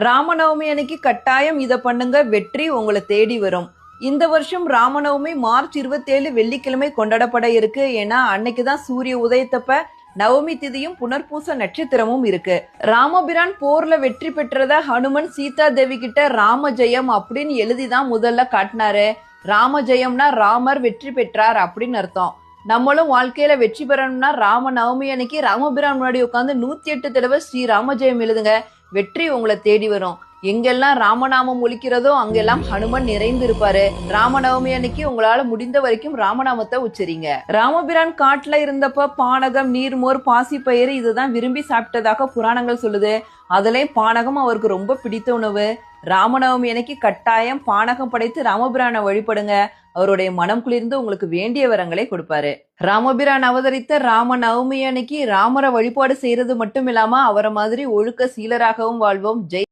ராமநவமி அன்னைக்கு கட்டாயம் இதை பண்ணுங்க, வெற்றி உங்களை தேடி வரும். இந்த வருஷம் ராமநவமி மார்ச் 27 வெள்ளிக்கிழமை கொண்டாடப்பட இருக்கு. ஏன்னா அன்னைக்குதான் சூரிய உதயத்தப்ப நவமி திதியும் புனர்பூச நட்சத்திரமும் இருக்கு. ராமபிரான் போர்ல வெற்றி பெற்றத ஹனுமன் சீதா தேவி கிட்ட ராம ஜெயம் அப்படின்னு எழுதிதான் முதல்ல காட்டினாரு. ராம ஜெயம்னா ராமர் வெற்றி பெற்றார் அப்படின்னு அர்த்தம். நம்மளும் வாழ்க்கையில வெற்றி பெறணும்னா ராம நவமி அன்னைக்கு ராமபிரான் முன்னாடி உட்காந்து 108 தடவை ஸ்ரீ ராமஜெயம் எழுதுங்க. வெற்றி உங்களை தேடி வரும். எங்கெல்லாம் ராமநாமம் ஒலிக்கிறதோ அங்கெல்லாம் ஹனுமன் நிறைந்து இருப்பாரு. ராமநவமி அன்னைக்கு உங்களால முடிந்த வரைக்கும் ராமநாமத்தை உச்சரிங்க. ராமபிரான் காட்டுல இருந்தப்ப பானகம், நீர்மோர், பாசிப்பயிறு இதுதான் விரும்பி சாப்பிட்டதாக புராணங்கள் சொல்லுது. அதுலயும் பானகம் அவருக்கு ரொம்ப பிடித்த உணவு. ராமநவமி அன்னைக்கு கட்டாயம் பானகம் படைத்து ராமபிரானை வழிபடுங்க. அவருடைய மனம் குளிர்ந்து உங்களுக்கு வேண்டிய வரங்களை கொடுப்பாரு. ராமபிரான் அவதரித்த ராம நவமி அன்னைக்கு ராமரை வழிபாடு செய்யறது மட்டும் இல்லாம அவரை மாதிரி ஒழுக்க சீலராகவும் வாழ்வோம். ஜெய்